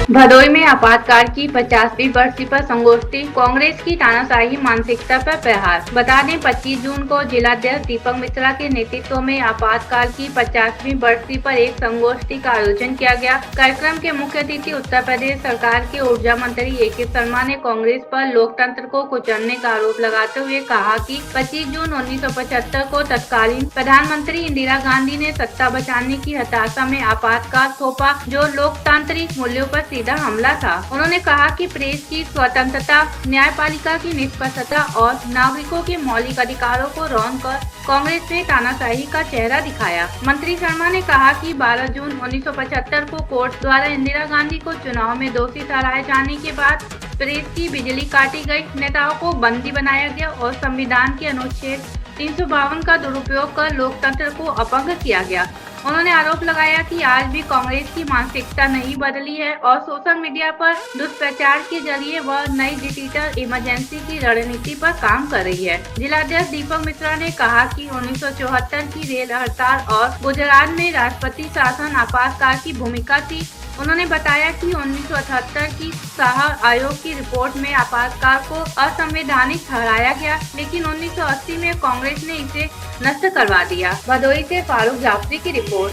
भदोई में आपातकाल की 50वीं बरसी पर संगोष्ठी, कांग्रेस की तानाशाही मानसिकता पर प्रहार। बता दें 25 जून को जिलाध्यक्ष दीपक मिश्रा के नेतृत्व में आपातकाल की 50वीं बरसी पर एक संगोष्ठी का आयोजन किया गया। कार्यक्रम के मुख्य अतिथि उत्तर प्रदेश सरकार के ऊर्जा मंत्री ए के शर्मा ने कांग्रेस पर लोकतंत्र को कुचलने का आरोप लगाते हुए कहा कि 25 जून 1975 को तत्कालीन प्रधानमंत्री इंदिरा गांधी ने सत्ता बचाने की हताशा में आपातकाल थोपा, जो लोकतांत्रिक मूल्यों पर सीधा हमला था। उन्होंने कहा कि प्रेस की स्वतंत्रता, न्यायपालिका की निष्पक्षता और नागरिकों के मौलिक अधिकारों को रौंदकर कांग्रेस ने तानाशाही का चेहरा दिखाया। मंत्री शर्मा ने कहा कि 12 जून 1975 को कोर्ट द्वारा इंदिरा गांधी को चुनाव में दोषी ठहराए जाने के बाद प्रेस की बिजली काटी गई, नेताओं को बंदी बनाया गया और संविधान के अनुच्छेद 352 का दुरुपयोग कर लोकतंत्र को अपंग किया गया। उन्होंने आरोप लगाया कि आज भी कांग्रेस की मानसिकता नहीं बदली है और सोशल मीडिया पर दुष्प्रचार के जरिए वह नई डिजिटल इमरजेंसी की रणनीति पर काम कर रही है। जिलाध्यक्ष दीपक मिश्रा ने कहा कि 1974 की रेल हड़ताल और गुजरात में राष्ट्रपति शासन आपातकाल की भूमिका थी। उन्होंने बताया कि 1978 की शाह आयोग की रिपोर्ट में आपातकाल को असंवैधानिक ठहराया गया, लेकिन 1980 में कांग्रेस ने इसे नष्ट करवा दिया। भदोई से फारूक जाफरी की रिपोर्ट।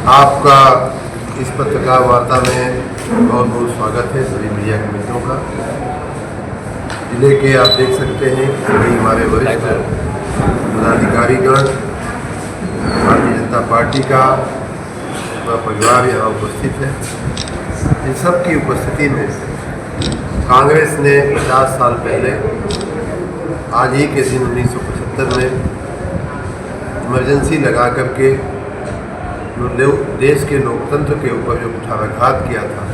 आपका इस पत्रकार वार्ता में बहुत बहुत स्वागत है सभी मीडिया के मित्रों का। जिले के आप देख सकते हैं कि हमारे वरिष्ठ पदाधिकारीगण, भारतीय जनता पार्टी का परिवार यहाँ उपस्थित है। इन सब की उपस्थिति में कांग्रेस ने 50 साल पहले आज ही के दिन 1975 में इमरजेंसी लगा करके देश के लोकतंत्र के ऊपर जो कुठाराघात किया था,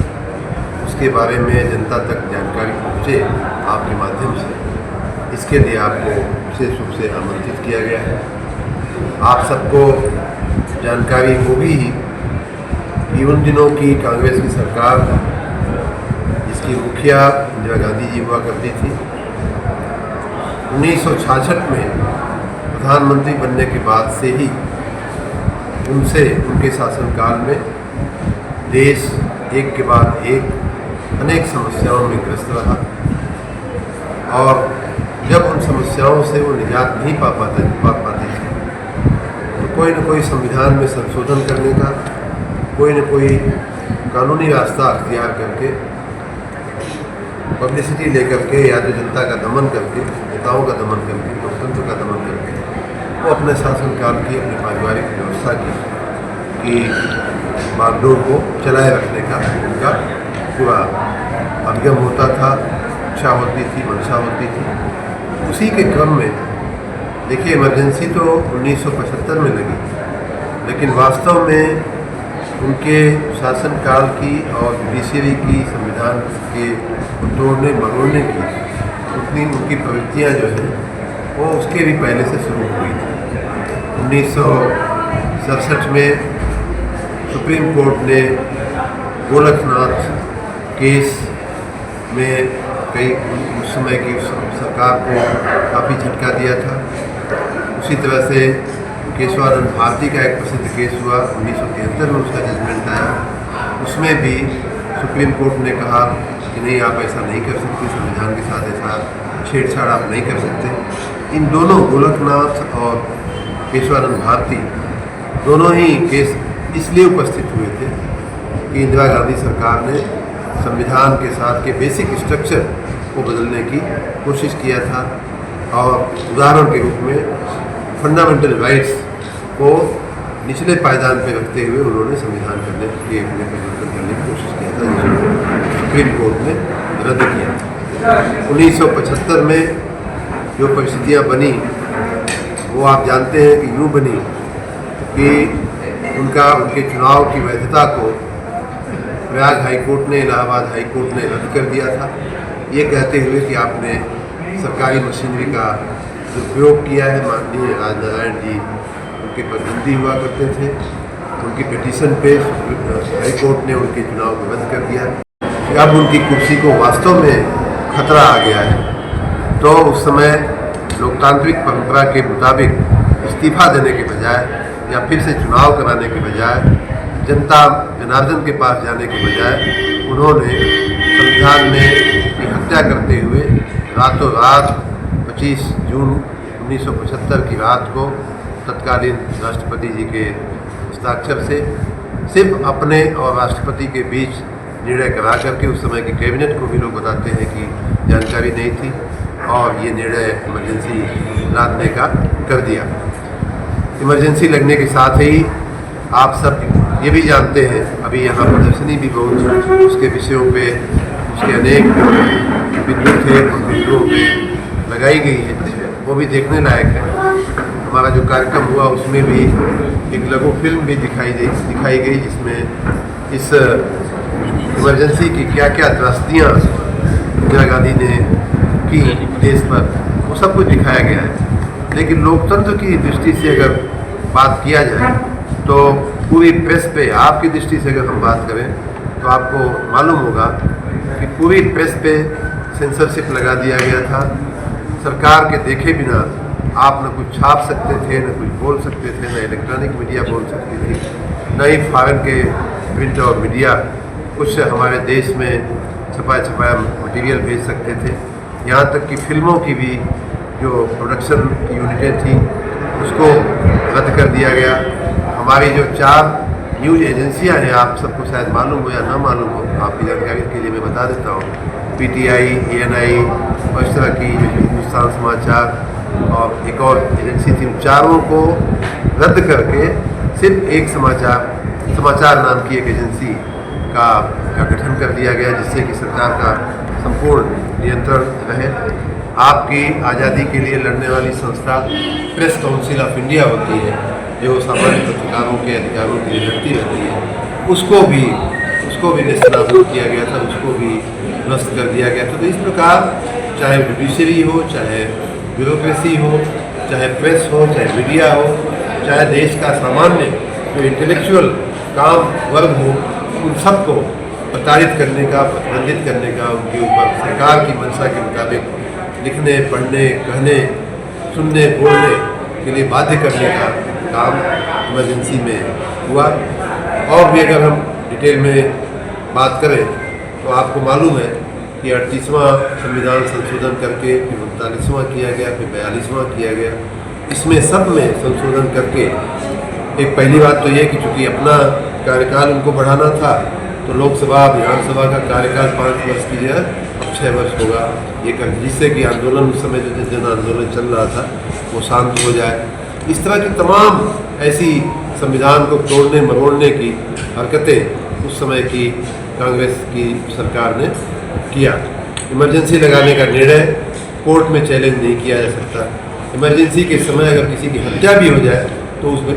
उसके बारे में जनता तक जानकारी पहुँचे आपके माध्यम से। इसके लिए आपको विशेष रूप से आमंत्रित किया गया है। आप सबको जानकारी होगी ही कि उन दिनों की कांग्रेस की सरकार, जिसकी मुखिया इंदिरा गांधी जी हुआ करती थी, 1966 में प्रधानमंत्री बनने के बाद से ही उनके शासनकाल में देश एक के बाद एक अनेक समस्याओं में ग्रस्त रहा और जब उन समस्याओं से वो निजात नहीं पा पाते थे तो कोई न कोई संविधान में संशोधन करने का, कोई न कोई कानूनी रास्ता अख्तियार करके, पब्लिसिटी लेकर के या तो जनता का दमन करके, नेताओं का दमन करके, लोकतंत्र का दमन करके वो अपने शासनकाल की, अपनी पारिवारिक व्यवस्था की बागडोर को चलाए रखने का उनका पूरा अभिगम होता था, इच्छा होती थी, मंशा होती थी। उसी के क्रम में देखिए, इमरजेंसी तो 1975 में लगी, लेकिन वास्तव में उनके शासनकाल की और जुडिशरी की, संविधान के तोड़ने मरोड़ने की उनकी प्रवृत्तियाँ जो हैं वो उसके भी पहले से शुरू हुई थी। 1967 में सुप्रीम कोर्ट ने गोरखनाथ केस में कई उस समय की सरकार को काफ़ी झटका दिया था। उसी तरह से केशवानंद भारती का एक प्रसिद्ध केस हुआ, 1973 में उसका जजमेंट आया। उसमें भी सुप्रीम कोर्ट ने कहा कि नहीं, आप ऐसा नहीं कर सकते, संविधान के साथ ऐसा छेड़छाड़ आप नहीं कर सकते। इन दोनों, गोरखनाथ और केशवानंद भारती, दोनों ही केस इसलिए उपस्थित हुए थे कि इंदिरा गांधी सरकार ने संविधान के साथ के बेसिक स्ट्रक्चर को बदलने की कोशिश किया था और उदाहरण के रूप में फंडामेंटल राइट्स को निचले पायदान पर रखते हुए उन्होंने संविधान करने के लिए परिवर्तन करने की कोशिश किया था, जिसको सुप्रीम कोर्ट ने रद्द किया था। 1975 में जो परिस्थितियाँ बनी वो आप जानते हैं कि यूँ बनी कि उनके चुनाव की वैधता को प्रयाग हाईकोर्ट ने, इलाहाबाद हाईकोर्ट ने रद्द कर दिया था, ये कहते हुए कि आपने सरकारी मशीनरी का उपयोग किया है। माननीय राजनारायण जी उनके प्रतिनिधि हुआ करते थे, उनकी पिटीशन पे हाईकोर्ट ने उनके चुनाव को रद्द कर दिया। अब उनकी कुर्सी को वास्तव में खतरा आ गया है, तो उस समय लोकतांत्रिक परंपरा के मुताबिक इस्तीफा देने के बजाय या फिर से चुनाव कराने के बजाय जनता जनार्दन के पास जाने के बजाय उन्होंने संविधान में की हत्या करते हुए रातों रात 25 जून 1975 की रात को तत्कालीन राष्ट्रपति जी के हस्ताक्षर से सिर्फ अपने और राष्ट्रपति के बीच निर्णय करा करके, उस समय की कैबिनेट को भी लोग बताते हैं कि जानकारी नहीं थी, और ये निर्णय इमरजेंसी लादने का कर दिया। इमरजेंसी लगने के साथ ही आप सब ये भी जानते हैं, अभी यहाँ प्रदर्शनी भी बहुत उसके विषयों पे, उसके अनेक बिंदु थे, उन बिंदुओं पे लगाई गई है, वो भी देखने लायक है। हमारा जो कार्यक्रम हुआ उसमें भी एक लघु फिल्म भी दिखाई गई, जिसमें इस इमरजेंसी की क्या क्या त्रासदियाँ इंदिरा गांधी ने की देश पर, वो सब कुछ दिखाया गया है। लेकिन लोकतंत्र की दृष्टि से अगर बात किया जाए तो पूरी प्रेस पे, आपकी दृष्टि से अगर हम बात करें तो आपको मालूम होगा कि पूरी प्रेस पे सेंसरशिप लगा दिया गया था। सरकार के देखे बिना आप न कुछ छाप सकते थे, न कुछ बोल सकते थे, न इलेक्ट्रॉनिक मीडिया बोल सकती थी, न ही फॉरेन के प्रिंट और मीडिया कुछ हमारे देश में छपाया मटेरियल भेज सकते थे। यहाँ तक कि फिल्मों की भी जो प्रोडक्शन की यूनिटें थी उसको रद्द कर दिया गया। हमारी जो 4 न्यूज़ एजेंसियाँ हैं, आप सबको शायद मालूम हो या ना मालूम हो, आपकी जानकारी के लिए मैं बता देता हूँ, PTI, ANI और इस तरह की जो हिंदुस्तान समाचार और एक और एजेंसी थी, उन चारों को रद्द करके सिर्फ एक समाचार नाम की एक एजेंसी का गठन कर दिया गया, जिससे कि सरकार का संपूर्ण नियंत्रण रहे। आपकी आज़ादी के लिए लड़ने वाली संस्था प्रेस काउंसिल ऑफ इंडिया होती है, जो सामान्य पत्रकारों के अधिकारों के लिए लड़ती रहती है, उसको भी नेस्तनाबूद किया गया था, उसको भी नष्ट कर दिया गया था। तो इस प्रकार चाहे जुडिशरी हो, चाहे ब्यूरोक्रेसी हो, चाहे प्रेस हो, चाहे मीडिया हो, चाहे देश का सामान्य जो इंटेलेक्चुअल काम वर्ग हो, उन सबको प्रताड़ित करने का, प्रतिबंधित करने का, उनके ऊपर सरकार की मंशा के मुताबिक लिखने, पढ़ने, कहने, सुनने, बोलने के लिए बाध्य करने का काम इमरजेंसी में हुआ। और भी अगर हम डिटेल में बात करें तो आपको मालूम है कि 38वां संविधान संशोधन करके फिर 39वां किया गया, फिर 42वां किया गया। इसमें सब में संशोधन करके एक पहली बात तो ये कि चूँकि अपना कार्यकाल उनको बढ़ाना था, तो लोकसभा विधानसभा का कार्यकाल 5 वर्ष की जगह अब 6 वर्ष होगा, ये कर, जिससे कि आंदोलन उस समय जो जन आंदोलन चल रहा था वो शांत हो जाए। इस तरह की तमाम ऐसी संविधान को तोड़ने मरोड़ने की हरकतें उस समय की कांग्रेस की सरकार ने किया। इमरजेंसी लगाने का निर्णय कोर्ट में चैलेंज नहीं किया जा सकता। इमरजेंसी के समय अगर किसी की हत्या भी हो जाए तो उसमें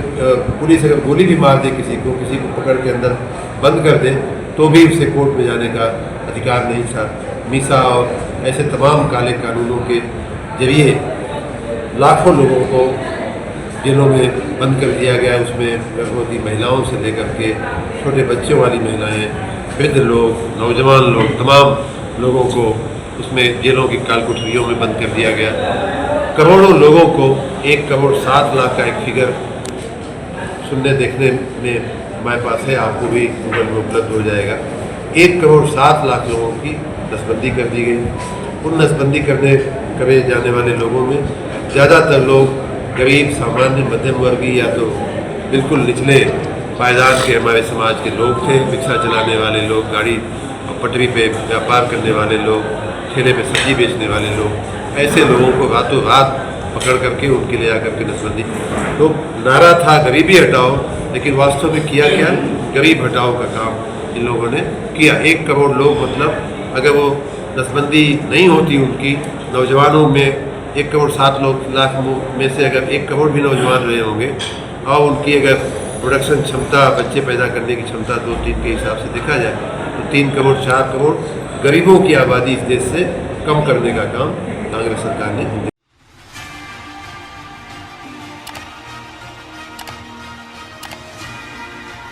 पुलिस अगर गोली भी मार दे किसी को पकड़ के अंदर बंद कर दे, तो भी उसे कोर्ट में जाने का अधिकार नहीं था। मीसा और ऐसे तमाम काले कानूनों के जरिए लाखों लोगों को जेलों में बंद कर दिया गया। उसमें गर्भवती महिलाओं से लेकर के छोटे बच्चों वाली महिलाएं, वृद्ध लोग, नौजवान लोग, तमाम लोगों को उसमें जेलों की कालकोठरियों में बंद कर दिया गया। करोड़ों लोगों को 1 करोड़ 7 लाख का एक फिगर सुनने देखने में हमारे पास है, आपको भी गूगल में उपलब्ध हो जाएगा। 1 करोड़ 7 लाख लोगों की नसबंदी कर दी गई। उन नसबंदी करे जाने वाले लोगों में ज़्यादातर लोग गरीब, सामान्य, मध्यम वर्गीय या तो बिल्कुल निचले पायदान के हमारे समाज के लोग थे। रिक्शा चलाने वाले लोग, गाड़ी पटरी पे व्यापार करने वाले लोग, ठेले पे सब्जी बेचने वाले लोग, ऐसे लोगों को रातों रात पकड़ करके उनके ले आकर के नसबंदी। तो नारा था गरीबी हटाओ, लेकिन वास्तव में किया क्या? गरीब हटाओ का काम इन लोगों ने किया। 1 करोड़ लोग, मतलब अगर वो नसबंदी नहीं होती उनकी, नौजवानों में 1 करोड़ 7 लाख में से अगर 1 करोड़ भी नौजवान रहे होंगे और उनकी अगर प्रोडक्शन क्षमता, बच्चे पैदा करने की क्षमता 2-3 के हिसाब से देखा जाए तो 3 करोड़ 4 करोड़ गरीबों की आबादी इस देश से कम करने का काम कांग्रेस सरकार ने